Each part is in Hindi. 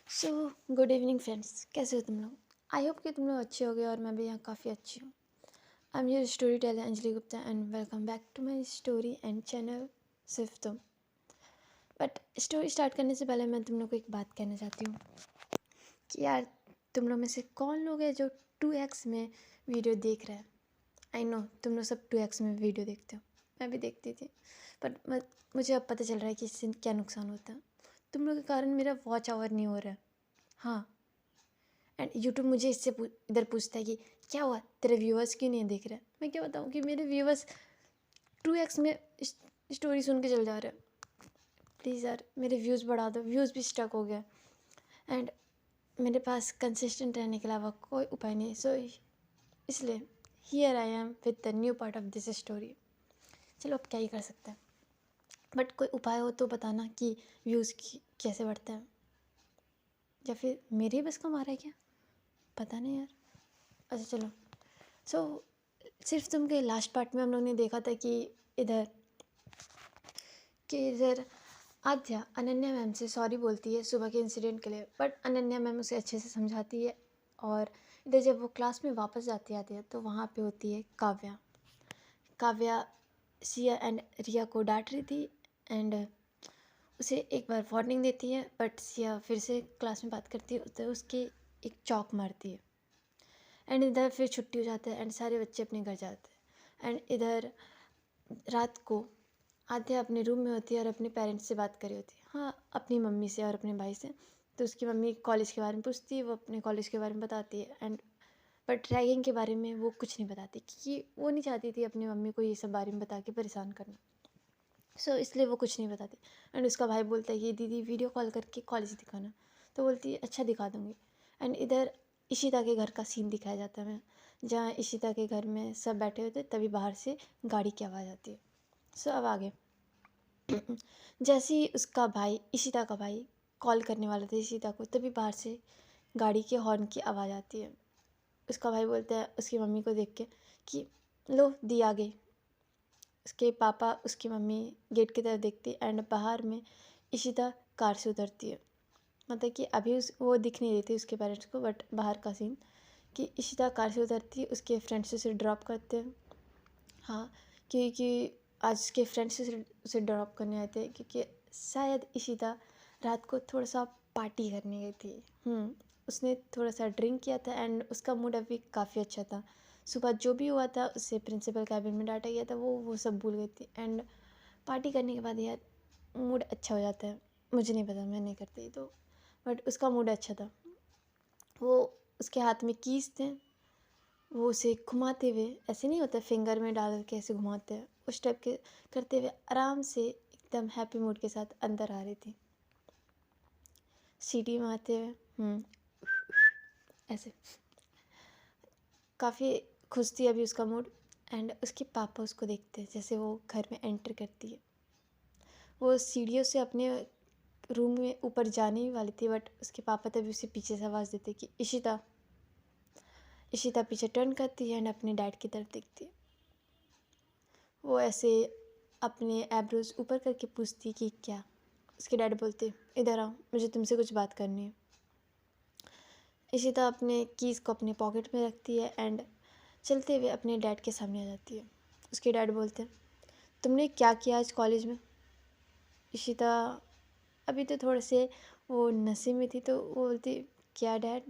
सो गुड इवनिंग फ्रेंड्स, कैसे हो तुम लोग। आई होप कि तुम लोग अच्छे होगे और मैं भी यहाँ काफ़ी अच्छी हूँ। I am your storyteller Anjali Gupta and welcome back to my story and channel सिर्फ तुम। बट स्टोरी स्टार्ट करने से पहले मैं तुम लोग को एक बात कहना चाहती हूँ कि यार, तुम लोग में से कौन लोग है जो 2x में वीडियो देख रहे हैं। आई नो तुम लोग सब 2x में वीडियो देखते हो, मैं भी देखती थी। बट मुझे अब पता चल रहा है कि इससे क्या नुकसान होता है। तुम लोग के कारण मेरा वॉच आवर नहीं हो रहा है। हाँ, एंड यूट्यूब मुझे इससे इधर पूछता है कि क्या हुआ, तेरे व्यूअर्स क्यों नहीं देख रहे हैं। मैं क्या बताऊँ कि मेरे व्यूअर्स 2x में स्टोरी सुन के चल जा रहे हैं। प्लीज़ यार, मेरे व्यूज़ बढ़ा दो, व्यूज़ भी स्टक हो गया। एंड मेरे पास कंसिस्टेंट रहने के अलावा कोई उपाय नहीं। सो इसलिए here I am with the new part of this story. चलो, अब क्या ही कर सकते हैं। बट कोई उपाय हो तो बताना कि व्यूज़ कैसे बढ़ते हैं, या फिर मेरे ही बस का मारा है क्या, पता नहीं यार। अच्छा चलो। सो सिर्फ तुम के लास्ट पार्ट में हम लोग ने देखा था कि इधर इधर आद्या अनन्या मैम से सॉरी बोलती है सुबह के इंसिडेंट के लिए। बट अनन्या मैम उसे अच्छे से समझाती है। और इधर जब वो क्लास में वापस जाती आती है तो वहाँ पे होती है काव्या। काव्या सिया एंड रिया को डांट रही थी एंड उसे एक बार वार्निंग देती है। बट सिया फिर से क्लास में बात करती है तो उसके एक चौक मारती है। एंड इधर फिर छुट्टी हो जाती है एंड सारे बच्चे अपने घर जाते हैं। एंड इधर रात को आद्या अपने रूम में होती है और अपने पेरेंट्स से बात कर रही होती है। हाँ, अपनी मम्मी से और अपने भाई से। तो उसकी मम्मी कॉलेज के बारे में पूछती है, वो अपने कॉलेज के बारे में बताती है। एंड बट रैगिंग के बारे में वो कुछ नहीं बताती क्योंकि वो नहीं चाहती थी अपनी मम्मी को ये सब बारे में बता के परेशान करना। सो इसलिए वो कुछ नहीं बताती। एंड उसका भाई बोलता है कि दीदी वीडियो कॉल करके कॉलेज दिखाना। तो बोलती है अच्छा दिखा दूँगी। एंड इधर इशिता के घर का सीन दिखाया जाता है, जहाँ इशिता के घर में सब बैठे होते तभी बाहर से गाड़ी की आवाज़ आती है। सो अब आगे जैसे ही उसका भाई, इशिता का भाई, कॉल करने वाला था इशिता को, तभी बाहर से गाड़ी के हॉर्न की आवाज़ आती है। उसका भाई बोलता है उसकी मम्मी को देख के कि लो दी आ गई। उसके पापा, उसकी मम्मी गेट की तरफ देखती है एंड बाहर में इशिता कार से उतरती है। मतलब कि अभी वो दिख नहीं रही थी उसके पेरेंट्स को। बट बाहर का सीन कि इशिता कार से उतरती है, उसके फ्रेंड्स उसे ड्रॉप करते हैं। हाँ, क्योंकि आज उसके फ्रेंड्स उसे ड्रॉप करने आए थे क्योंकि शायद इशिता रात को थोड़ा सा पार्टी करने गई थी। उसने थोड़ा सा ड्रिंक किया था एंड उसका मूड अभी काफ़ी अच्छा था। सुबह जो भी हुआ था उससे प्रिंसिपल कैबिन में डांटा गया था, वो सब भूल गई थी। एंड पार्टी करने के बाद यार मूड अच्छा हो जाता है। मुझे नहीं पता, मैं नहीं करती तो। बट उसका मूड अच्छा था। वो उसके हाथ में कीज थे, वो उसे घुमाते हुए, ऐसे नहीं होता फिंगर में डाल के ऐसे घुमाते हैं, उस टाइप के करते हुए आराम से एकदम हैप्पी मूड के साथ अंदर आ रही थी, सीटी मारते हुए ऐसे। काफ़ी खुश थी अभी उसका मूड। एंड उसके पापा उसको देखते हैं जैसे वो घर में एंटर करती है। वो सीढ़ियों से अपने रूम में ऊपर जाने ही वाली थी बट उसके पापा तभी उसे पीछे से आवाज़ देते कि इशिता। इशिता पीछे टर्न करती है एंड अपने डैड की तरफ देखती है। वो ऐसे अपने एब्रोज ऊपर करके पूछती कि क्या। उसके डैड बोलते इधर आओ, मुझे तुमसे कुछ बात करनी है। इशिता अपने कीज़ को अपने पॉकेट में रखती है एंड चलते हुए अपने डैड के सामने आ जाती है। उसके डैड बोलते तुमने क्या किया आज कॉलेज में। इशिता अभी तो थोड़े से वो नशे में थी तो वो बोलती क्या डैड,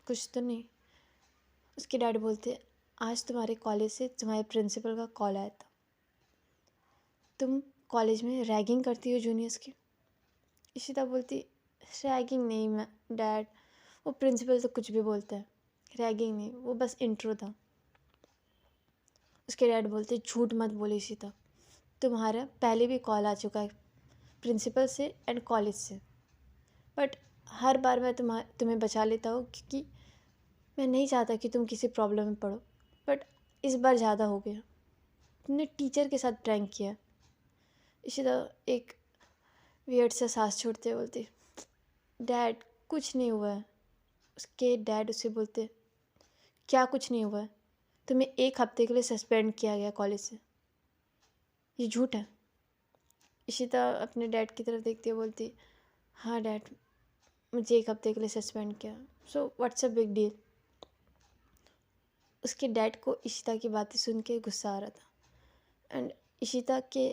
कुछ तो नहीं। उसके डैड बोलते आज तुम्हारे कॉलेज से तुम्हारे प्रिंसिपल का कॉल आया था, तुम कॉलेज में रैगिंग करती हो जूनियर्स की। इशिता बोलती रैगिंग नहीं मैं डैड, वो प्रिंसिपल तो कुछ भी बोलता है, रैगिंग नहीं, वो बस इंट्रो था। उसके डैड बोलते झूठ मत बोले इशिता, तुम्हारा पहले भी कॉल आ चुका है प्रिंसिपल से एंड कॉलेज से। बट हर बार मैं तुम्हें बचा लेता हूँ क्योंकि मैं नहीं चाहता कि तुम किसी प्रॉब्लम में पड़ो। बट इस बार ज़्यादा हो गया, तुमने टीचर के साथ प्रैंक किया। इशिता एक वियर्ड सा सांस छोड़ते बोलती डैड कुछ नहीं हुआ है। उसके डैड उसे बोलते क्या कुछ नहीं हुआ है, तुम्हें 1 हफ्ते के लिए सस्पेंड किया गया कॉलेज से, ये झूठ है। इशिता अपने डैड की तरफ देखती है बोलती हाँ डैड, मुझे 1 हफ्ते के लिए सस्पेंड किया। So what's a big deal. उसके डैड को इशिता की बातें सुन के गुस्सा आ रहा था एंड इशिता के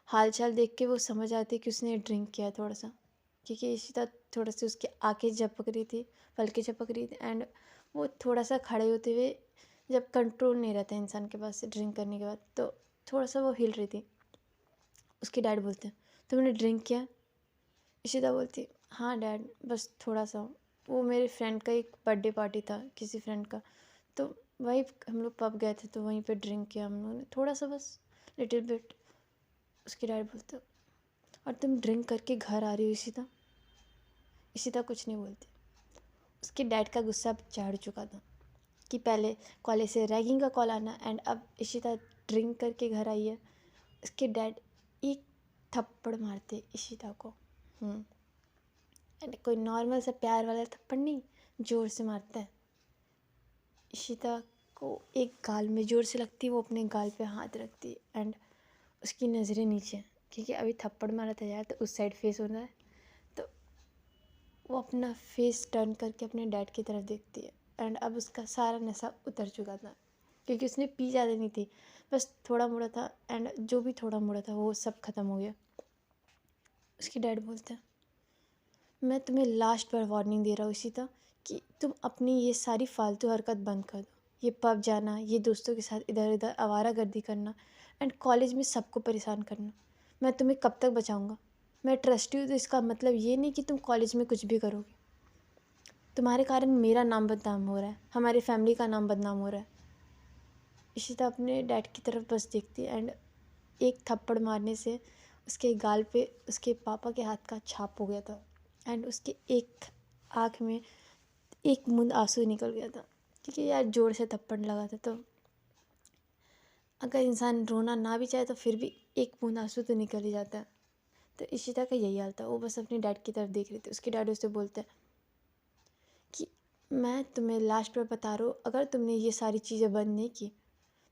हाल चाल देख के वो समझ आती कि उसने ड्रिंक किया है थोड़ा सा, क्योंकि इशिता थोड़ा सी उसकी आंखें झपक रही थी, पलकें झपक रही थी एंड वो थोड़ा सा खड़े होते हुए, जब कंट्रोल नहीं रहता इंसान के पास ड्रिंक करने के बाद, तो थोड़ा सा वो हिल रही थी। उसके डैड बोलते हैं, तुमने ड्रिंक किया? इशिता बोलती, हाँ डैड, बस थोड़ा सा। वो मेरे फ्रेंड का एक बर्थडे पार्टी था, किसी फ्रेंड का, तो वहीं हम लोग पब गए थे, तो वहीं पे ड्रिंक किया हम लोगों ने थोड़ा सा, बस लिटिल बिट। उसके डैड बोलते, और तुम ड्रिंक करके घर आ रही हो इशिता? इशिता कुछ नहीं बोलती। उसके डैड का गुस्सा अब चढ़ चुका था कि पहले कॉलेज से रैगिंग का कॉल आना एंड अब इशिता ड्रिंक करके घर आई है। उसके डैड एक थप्पड़ मारते इशिता को। एंड कोई नॉर्मल सा प्यार वाला थप्पड़ नहीं, ज़ोर से मारता है। इशिता को एक गाल में ज़ोर से लगती है, वो अपने गाल पे हाथ रखती है एंड उसकी नज़रें नीचे हैं, क्योंकि अभी थप्पड़ मारा था यार, तो उस साइड फेस होना है, तो वो अपना फेस टर्न करके अपने डैड की तरफ देखती है एंड अब उसका सारा नशा उतर चुका था, क्योंकि उसने पी ज़्यादा नहीं थी, बस थोड़ा मोड़ा था एंड जो भी थोड़ा मोड़ा था वो सब ख़त्म हो गया। उसके डैड बोलते हैं, मैं तुम्हें लास्ट बार वार्निंग दे रहा हूँ इशिता कि तुम अपनी ये सारी फालतू हरकत बंद कर दो। ये पब जाना, ये दोस्तों के साथ इधर उधर आवारागर्दी करना एंड कॉलेज में सबको परेशान करना, मैं तुम्हें कब तक बचाऊंगा? मैं ट्रस्टी हूँ, तो इसका मतलब ये नहीं कि तुम कॉलेज में कुछ भी करोगे। तुम्हारे कारण मेरा नाम बदनाम हो रहा है, हमारी फैमिली का नाम बदनाम हो रहा है। इशिता अपने डैड की तरफ बस देखती है एंड एक थप्पड़ मारने से उसके गाल पे उसके पापा के हाथ का छाप हो गया था एंड उसके एक आँख में एक बूंद आंसू निकल गया था, क्योंकि यार ज़ोर से थप्पड़ लगा था, तो अगर इंसान रोना ना भी चाहे तो फिर भी एक बूंद आंसू तो निकल ही जाता है। तो इशिता का यही हाल था, वो बस अपने डैड की तरफ देख रही थी। उसके डैड उससे बोलते हैं कि मैं तुम्हें लास्ट बार बता रहा हूँ, अगर तुमने ये सारी चीज़ें बंद नहीं की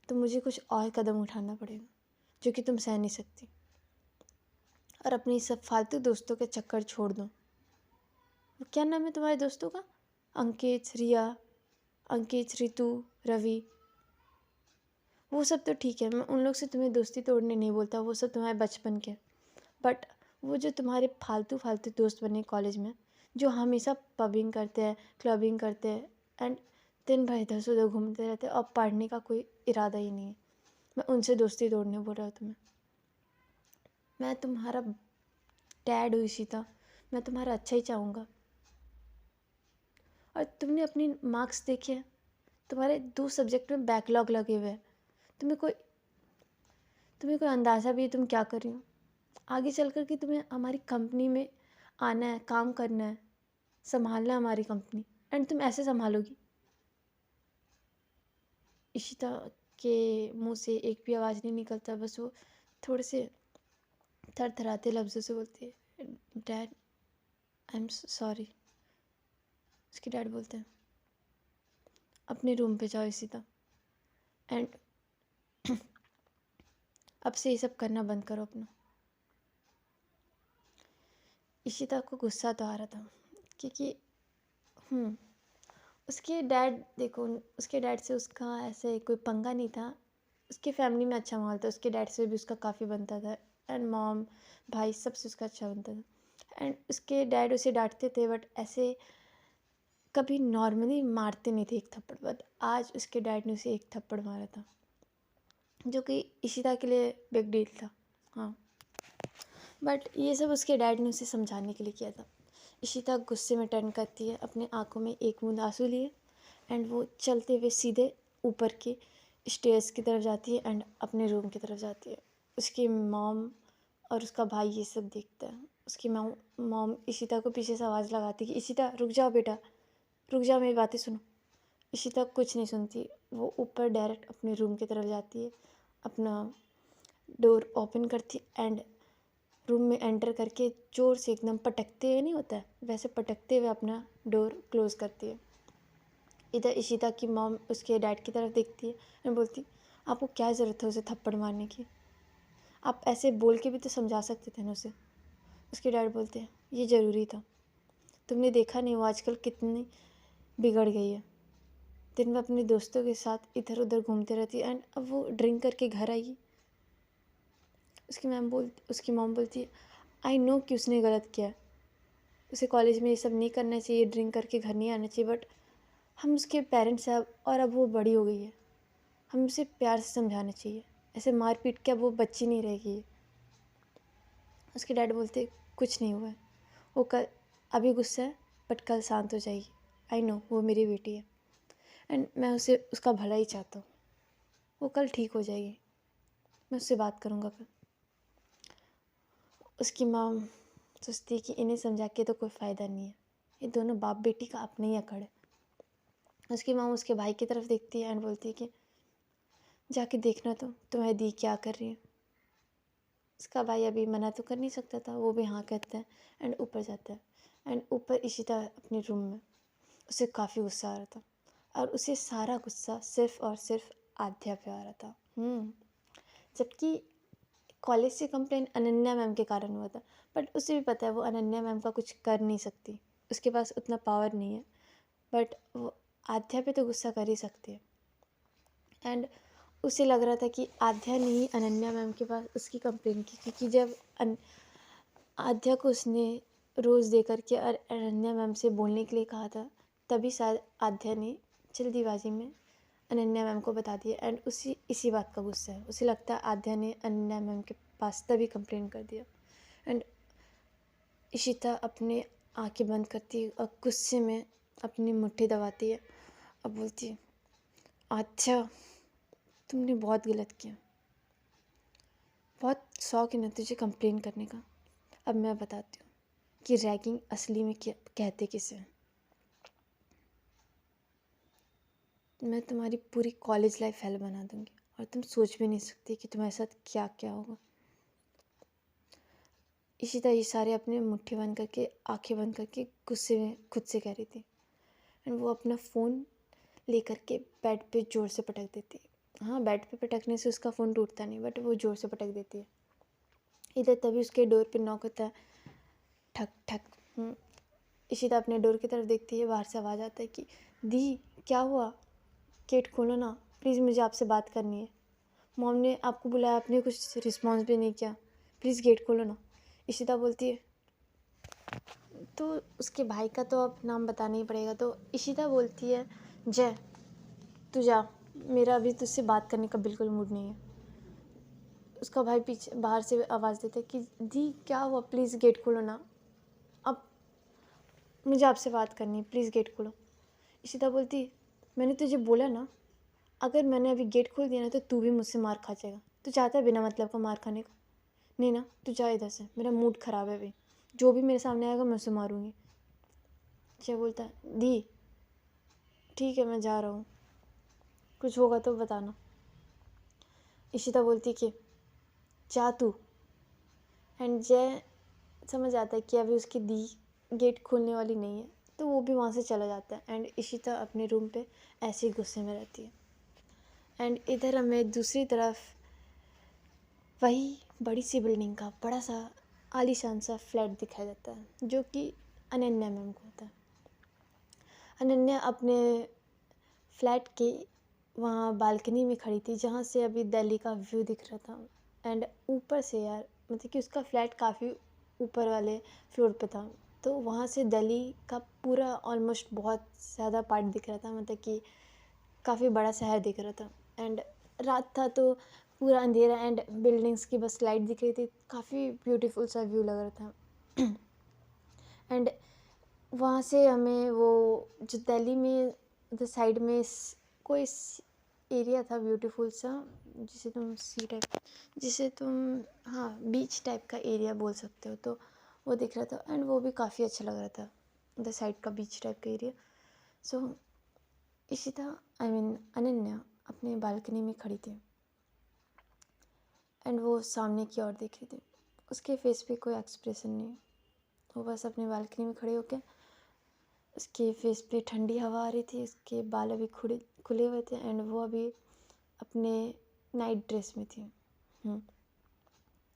तो मुझे कुछ और कदम उठाना पड़ेगा जो कि तुम सह नहीं सकती, और अपनी सब फालतू दोस्तों के चक्कर छोड़ दो। क्या नाम है तुम्हारे दोस्तों का? अंकित, रिया, अंकित, रितु, रवि, वो सब तो ठीक है, मैं उन लोग से तुम्हें दोस्ती तोड़ने नहीं बोलता, वो सब तुम्हारे बचपन के। बट वो जो तुम्हारे फालतू फालतू दोस्त बने कॉलेज में, जो हमेशा पबिंग करते हैं, क्लबिंग करते हैं एंड दिन भर इधर से उधर घूमते रहते हैं और पढ़ने का कोई इरादा ही नहीं है, मैं उनसे दोस्ती तोड़ने बोल रहा हूँ तुम्हें। मैं तुम्हारा डैड हूँ इशिता, मैं तुम्हारा अच्छा ही चाहूँगा। और तुमने अपनी मार्क्स देखे हैं, तुम्हारे 2 सब्जेक्ट में बैकलॉग लगे हुए हैं। तुम्हें कोई अंदाज़ा भी है तुम क्या कर रही हो? आगे चल कर के तुम्हें हमारी कंपनी में आना है, काम करना है, संभालना है हमारी कंपनी, एंड तुम ऐसे संभालोगी? इशिता के मुंह से एक भी आवाज़ नहीं निकलता, बस वो थोड़े से थरथराते लफ्ज़ों से बोलती है, डैड, आई एम सॉरी। उसके डैड बोलते हैं, अपने रूम पे जाओ इशिता एंड अब से ये सब करना बंद करो अपना। इशिता को गुस्सा तो आ रहा था, क्योंकि उसके डैड, देखो, उसके डैड से उसका ऐसे कोई पंगा नहीं था, उसके फैमिली में अच्छा माहौल था, उसके डैड से भी उसका काफ़ी बनता था एंड मॉम भाई सबसे उसका अच्छा बनता था एंड उसके डैड उसे डांटते थे, बट ऐसे कभी नॉर्मली मारते नहीं थे एक थप्पड़, बट आज उसके डैड ने उसे एक थप्पड़ मारा था, जो कि इशिता के लिए बिग डील था। हाँ, बट ये सब उसके डैड ने उसे समझाने के लिए किया था। इशिता गुस्से में टर्न करती है, अपने आंखों में एक बूंद आंसू लिए एंड वो चलते हुए सीधे ऊपर के स्टेयर्स की तरफ जाती है एंड अपने रूम की तरफ जाती है। उसकी मॉम और उसका भाई ये सब देखता है। उसकी मॉम इशिता को पीछे से आवाज़ लगाती है कि इशिता रुक जाओ बेटा, रुक जाओ, मेरी बातें सुनो। इशिता कुछ नहीं सुनती, वो ऊपर डायरेक्ट अपने रूम की तरफ जाती है, अपना डोर ओपन करती एंड रूम में एंटर करके ज़ोर से एकदम पटकते हुए, नहीं होता है वैसे, पटकते हुए अपना डोर क्लोज़ करती है। इधर इशिता की मॉम उसके डैड की तरफ देखती है और बोलती, आपको क्या ज़रूरत है उसे थप्पड़ मारने की? आप ऐसे बोल के भी तो समझा सकते थे ना उसे। उसके डैड बोलते हैं, ये ज़रूरी था, तुमने देखा नहीं वो आजकल कितनी बिगड़ गई है, दिन में अपने दोस्तों के साथ इधर उधर घूमते रहती है एंड अब वो ड्रिंक करके घर आई। उसकी मॉम बोलती है आई नो कि उसने गलत किया, उसे कॉलेज में ये सब नहीं करना चाहिए, ड्रिंक करके घर नहीं आना चाहिए, बट हम उसके पेरेंट्स हैं और अब वो बड़ी हो गई है, हम उसे प्यार से समझाना चाहिए, ऐसे मार पीट के अब वो बच्ची नहीं रहेगी। उसके डैड बोलते कुछ नहीं हुआ है, वो कल अभी गुस्सा है बट कल शांत हो जाएगी, आई नो वो मेरी बेटी है एंड मैं उसे उसका भला ही चाहता हूँ, वो कल ठीक हो जाएगी, मैं उससे बात करूँगा कल। उसकी माँ सोचती है कि इन्हें समझा के तो कोई फ़ायदा नहीं है, ये दोनों बाप बेटी का अपने ही अकड़ है। उसकी माँ उसके भाई की तरफ देखती है एंड बोलती है कि जाके देखना तो तुम्हारी दी क्या कर रही है। उसका भाई अभी मना तो कर नहीं सकता था, वो भी हाँ कहता है एंड ऊपर जाता है एंड ऊपर इशिता अपने रूम में, उसे काफ़ी गुस्सा आ रहा था और उसे सारा गुस्सा सिर्फ और सिर्फ आध्या पे आ रहा था। जबकि कॉलेज से कंप्लेन अनन्या मैम के कारण हुआ था, बट उसे भी पता है वो अनन्या मैम का कुछ कर नहीं सकती, उसके पास उतना पावर नहीं है, बट वो आध्या पे तो गुस्सा कर ही सकती है। एंड उसे लग रहा था कि आध्या ने ही अनन्या मैम के पास उसकी कंप्लेन की, क्योंकि जब आध्या को उसने रोज़ दे करके और अनन्या मैम से बोलने के लिए कहा था, तभी शायद आध्या ने जल्दीबाजी में अनन्या मैम को बता दिया एंड इसी बात का गुस्सा है, उसे लगता है आध्या ने अनन्या मैम के पास तभी कंप्लेन कर दिया। एंड इशिता अपने आंखें बंद करती है और गुस्से में अपनी मुट्ठी दबाती है और बोलती है अच्छा तुमने बहुत गलत किया, बहुत शौक है ना तुझे कंप्लेन करने का। अब मैं बताती हूँ कि रैगिंग असली में क्या कहते किसे हैं। मैं तुम्हारी पूरी कॉलेज लाइफ हेल बना दूंगी और तुम सोच भी नहीं सकती कि तुम्हारे साथ क्या क्या होगा। इसी तरह ये सारे अपने मुट्ठी बंद करके आंखें बंद करके गुस्से में खुद से कह रही थी एंड वो अपना फ़ोन लेकर के बेड पे ज़ोर से पटक देती है। हाँ, बेड पे पटकने से उसका फ़ोन टूटता नहीं, बट वो ज़ोर से पटक देती है। इधर तभी उसके डोर पे नॉक होता है, ठक ठक। इशिता अपने डोर की तरफ देखती है, बाहर से आवाज़ आता है कि दी क्या हुआ, गेट खोलो ना प्लीज़, मुझे आपसे बात करनी है। मॉम ने आपको बुलाया, आपने कुछ रिस्पॉन्स भी नहीं किया, प्लीज़ गेट खोलो ना। इशिता बोलती है, तो उसके भाई का तो अब नाम बताना ही पड़ेगा, तो इशिता बोलती है जय तू जा, मेरा अभी तुझसे बात करने का बिल्कुल मूड नहीं है। उसका भाई पीछे बाहर से आवाज़ देता है कि दी क्या हुआ, प्लीज़ गेट खोलो ना, अब मुझे आपसे बात करनी है, प्लीज़ गेट खोलो। इशिता बोलती मैंने तुझे बोला ना, अगर मैंने अभी गेट खोल दिया ना तो तू भी मुझसे मार खा जाएगा। तू चाहता है बिना मतलब का मार खाने का? नहीं ना, तू जा इधर से, मेरा मूड ख़राब है अभी, जो भी मेरे सामने आएगा मैं उसे मारूंगी। जय बोलता है दी ठीक है मैं जा रहा हूँ, कुछ होगा तो बताना। इशिता बोलती कि जा तू। एंड जय समझ आता है कि अभी उसकी दी गेट खोलने वाली नहीं है, तो वो भी वहाँ से चला जाता है एंड इशिता अपने रूम पे ऐसे ही गुस्से में रहती है। एंड इधर हमें दूसरी तरफ वही बड़ी सी बिल्डिंग का बड़ा सा आलीशान सा फ्लैट दिखाई देता है, जो कि अनन्या मैम को होता है। अनन्या अपने फ्लैट के वहाँ बालकनी में खड़ी थी, जहाँ से अभी दिल्ली का व्यू दिख रहा था एंड ऊपर से यार, मतलब कि उसका फ्लैट काफ़ी ऊपर वाले फ्लोर पे था, तो वहाँ से दिल्ली का पूरा ऑलमोस्ट बहुत ज़्यादा पार्ट दिख रहा था, मतलब कि काफ़ी बड़ा शहर दिख रहा था। एंड रात था तो पूरा अंधेरा एंड बिल्डिंग्स की बस लाइट दिख रही थी, काफ़ी ब्यूटीफुल सा व्यू लग रहा था। एंड वहाँ से हमें वो जो दिल्ली में उधर साइड में कोई एरिया था ब्यूटीफुल सा, जिसे तुम हाँ बीच टाइप का एरिया बोल सकते हो, तो वो दिख रहा था एंड वो भी काफ़ी अच्छा लग रहा था, उधर साइड का बीच टाइप का एरिया। सो इशिता अनन्या अपने बालकनी में खड़ी थी एंड वो सामने की ओर देख रही थी, उसके फेस पे कोई एक्सप्रेशन नहीं, वो बस अपने बालकनी में खड़े होकर, उसके फेस पे ठंडी हवा आ रही थी, उसके बाल अभी खुले हुए थे एंड वो अभी अपने नाइट ड्रेस में थी।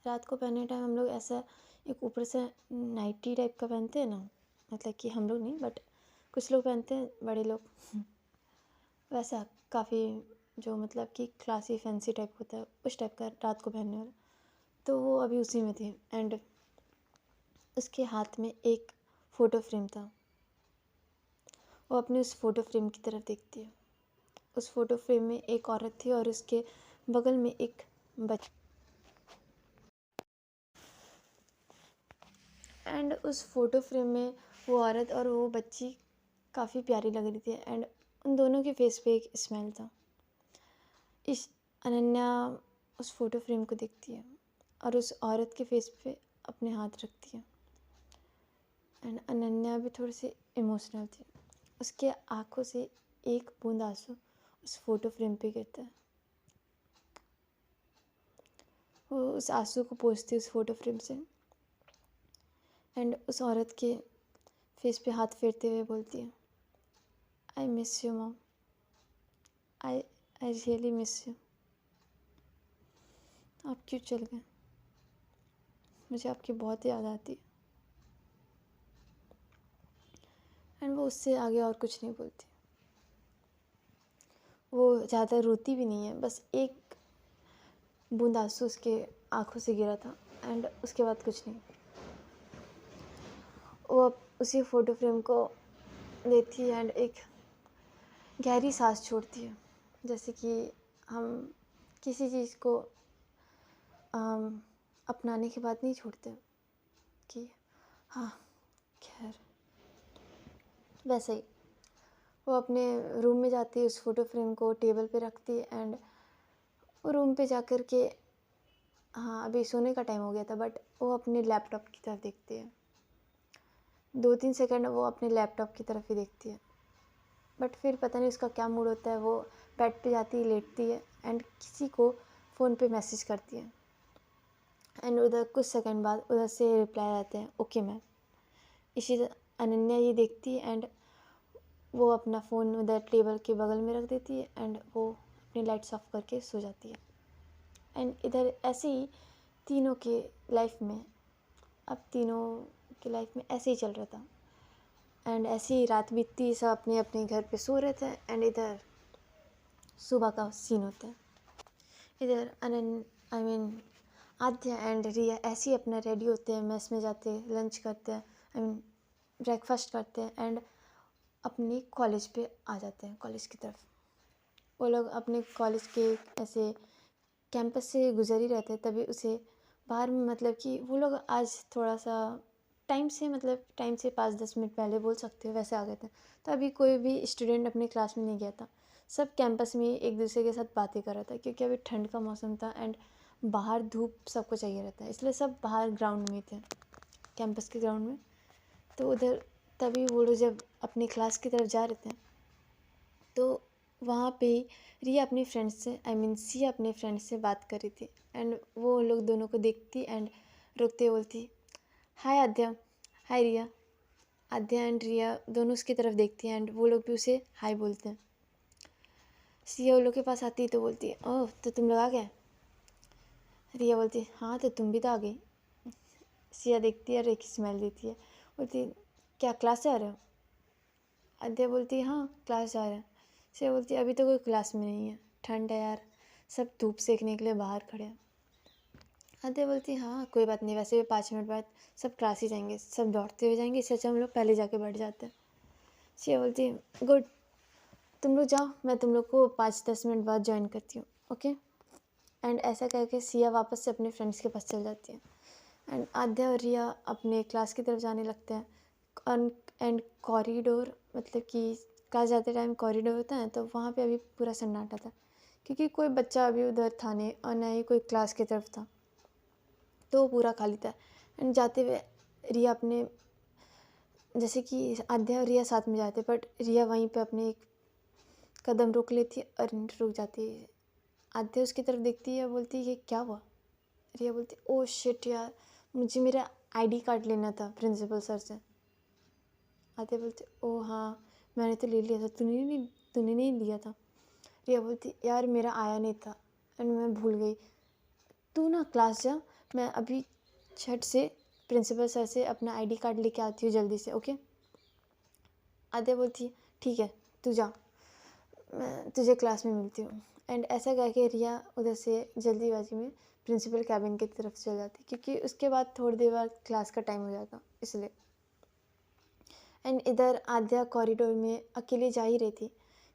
रात को पहनने टाइम हम लोग ऐसा एक ऊपर से नाइटी टाइप का पहनते हैं ना, मतलब कि हम लोग नहीं बट कुछ लोग पहनते हैं, बड़े लोग वैसा काफ़ी जो मतलब कि क्लासी फैंसी टाइप होता है उस टाइप का रात को पहनने वाला। तो वो अभी उसी में थी एंड उसके हाथ में एक फ़ोटो फ्रेम था। वो अपने उस फ़ोटो फ्रेम की तरफ देखती है। उस फ़ोटो फ्रेम में एक औरत थी और उसके बगल में एक बच्चा एंड उस फ़ोटो फ्रेम में वो औरत और वो बच्ची काफ़ी प्यारी लग रही थी एंड उन दोनों के फेस पे एक स्माइल था। इस अनन्या उस फ़ोटो फ्रेम को देखती है और उस औरत के फेस पे अपने हाथ रखती है एंड अनन्या भी थोड़ी सी इमोशनल थी। उसके आँखों से एक बूंद आंसू उस फ़ोटो फ्रेम पे गिरता है। वो उस आंसू को पोंछती है उस फ़ोटो फ्रेम से एंड उस औरत के फेस पे हाथ फेरते हुए बोलती है, I miss you mom, I I really miss you. आप क्यों चल गए? मुझे आपकी बहुत याद आती है। एंड वो उससे आगे और कुछ नहीं बोलती। वो ज़्यादा रोती भी नहीं है, बस एक बूंद आंसू उसके आँखों से गिरा था एंड उसके बाद कुछ नहीं। वो अब उसी फ़ोटो फ्रेम को लेती है एंड एक गहरी सांस छोड़ती है, जैसे कि हम किसी चीज़ को अपनाने के बाद नहीं छोड़ते कि हाँ खैर, वैसे ही वो अपने रूम में जाती है, उस फ़ोटो फ्रेम को टेबल पे रखती है एंड वो रूम पे जाकर के हाँ अभी सोने का टाइम हो गया था बट वो अपने लैपटॉप की तरफ देखती है। 2-3 सेकंड वो अपने लैपटॉप की तरफ ही देखती है बट फिर पता नहीं उसका क्या मूड होता है, वो बेड पे जाती है, लेटती है एंड किसी को फ़ोन पे मैसेज करती है एंड उधर कुछ सेकंड बाद उधर से रिप्लाई आते हैं, ओके मैम। इसी तरह अनन्या ये देखती है एंड वो अपना फ़ोन उधर टेबल के बगल में रख देती है एंड वो अपनी लाइट्स ऑफ करके सो जाती है। एंड इधर ऐसे ही तीनों के लाइफ में अब तीनों की लाइफ में ऐसे ही चल रहा था एंड ऐसे ही रात बीतती, सब अपने अपने घर पे सो रहे थे एंड इधर सुबह का सीन होता है। इधर आई मीन आद्या एंड रिया ऐसे ही अपना रेडी होते हैं, मेस में जाते हैं, लंच करते हैं, आई मीन ब्रेकफास्ट करते हैं एंड अपने कॉलेज पे आ जाते हैं, कॉलेज की तरफ। वो लोग अपने कॉलेज के ऐसे कैंपस से गुजर ही रहते हैं, तभी उसे बाहर में मतलब कि वो लोग आज थोड़ा सा टाइम से मतलब टाइम से 5-10 मिनट पहले बोल सकते हो वैसे आ गए थे। तो अभी कोई भी स्टूडेंट अपने क्लास में नहीं गया था, सब कैंपस में एक दूसरे के साथ बातें कर रहा था क्योंकि अभी ठंड का मौसम था एंड बाहर धूप सबको चाहिए रहता है, इसलिए सब बाहर ग्राउंड में थे, कैंपस के ग्राउंड में। तो उधर तभी वो लोग जब अपनी क्लास की तरफ जा रहे थे तो वहाँ पे रिया अपनी फ्रेंड्स से आई मीन सिया अपने फ्रेंड्स से बात कर रही थी एंड वो लोग दोनों को देखती एंड रुकते बोलती, हाय आद्या, हाय रिया। आद्या एंड रिया दोनों उसकी तरफ देखती हैं एंड वो लोग भी उसे हाय बोलते हैं। सिया वो लोग के पास आती है तो बोलती है, ओह तो तुम लोग आ गए। रिया बोलती है, हाँ तो तुम भी तो आ गई। सिया देखती है और एक स्माइल देती है, बोलती क्या क्लास जा रहे हो? आद्या बोलती है हाँ क्लास जा रहे हैं। सिया बोलती है अभी तो कोई क्लास में नहीं है, ठंड है यार, सब धूप सेकने के लिए बाहर खड़े हैं। आद्या बोलती है हाँ कोई बात नहीं, वैसे भी 5 मिनट बाद सब क्लास ही जाएंगे, सब दौड़ते हुए जाएंगे, इससे अच्छा हम लोग पहले जाके बैठ जाते हैं। सिया बोलती है गुड, तुम लोग जाओ, मैं तुम लोग को 5-10 मिनट बाद ज्वाइन करती हूँ, ओके। एंड ऐसा करके सिया वापस से अपने फ्रेंड्स के पास चल जाती है एंड आद्या और रिया अपने क्लास की तरफ जाने लगते हैं एंड कॉरिडोर मतलब कि क्लास जाते टाइम कॉरिडोर होता है तो वहाँ पे अभी पूरा सन्नाटा था क्योंकि कोई बच्चा अभी उधर था नहीं और ना ही कोई क्लास की तरफ था, तो वो पूरा खाली था। एंड जाते हुए रिया अपने जैसे कि आद्या और रिया साथ में जाते बट रिया वहीं पे अपने एक कदम रोक लेती है और रुक जाती है। आद्या उसकी तरफ देखती है, बोलती है ये क्या हुआ? रिया बोलती है ओह शिट यार, मुझे मेरा आईडी कार्ड लेना था प्रिंसिपल सर से। आद्या बोलती ओह हाँ मैंने तो ले लिया था, तूने नहीं लिया था। रिया बोलती यार मेरा आया नहीं था एंड मैं भूल गई, तू ना क्लास जा, मैं अभी झट से प्रिंसिपल सर से अपना आईडी कार्ड लेके आती हूँ जल्दी से, ओके। आद्या बोलती है ठीक है तू जा, मैं तुझे क्लास में मिलती हूँ। एंड ऐसा कह के रिया उधर से जल्दीबाजी में प्रिंसिपल कैबिन की तरफ चल जाती, क्योंकि उसके बाद थोड़ी देर बाद क्लास का टाइम हो जाता इसलिए। एंड इधर आद्या कॉरिडोर में अकेले जा ही रही थी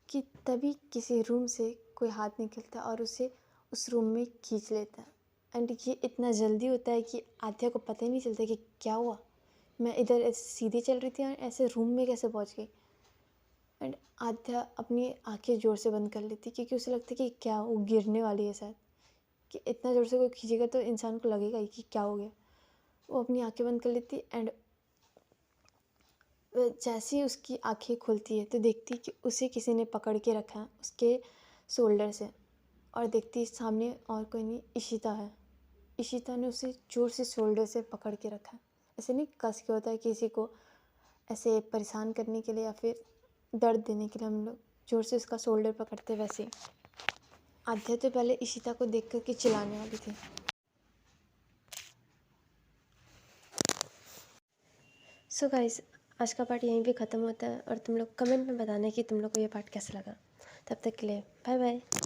कि तभी किसी रूम से कोई हाथ निकलता और उसे उस रूम में खींच लेता। एंड ये इतना जल्दी होता है कि आद्या को पता ही नहीं चलता कि क्या हुआ, मैं इधर ऐसे सीधी चल रही थी और ऐसे रूम में कैसे पहुंच गई। एंड आद्या अपनी आंखें ज़ोर से बंद कर लेती, क्योंकि उसे लगता है कि क्या वो गिरने वाली है शायद, कि इतना ज़ोर से कोई खींचेगा तो इंसान को लगेगा ही कि क्या हो गया। वो अपनी आंखें बंद कर लेती एंड जैसे ही उसकी आंखें खुलती है तो देखती कि उसे किसी ने पकड़ के रखा है उसके शोल्डर से, और देखती सामने और कोई नहीं, इशिता है। इशिता ने उसे ज़ोर से शोल्डर से पकड़ के रखा है। ऐसे नहीं कस के होता है किसी को ऐसे परेशान करने के लिए या फिर दर्द देने के लिए हम लोग ज़ोर से उसका शोल्डर पकड़ते, वैसे ही आद्या तो पहले इशिता को देख कर के चिल्लाने वाली थी। सो गाइस, आज का पार्ट यहीं पे ख़त्म होता है और तुम लोग कमेंट में बताना कि तुम लोग को ये पार्ट कैसा लगा। तब तक के लिए बाय बाय।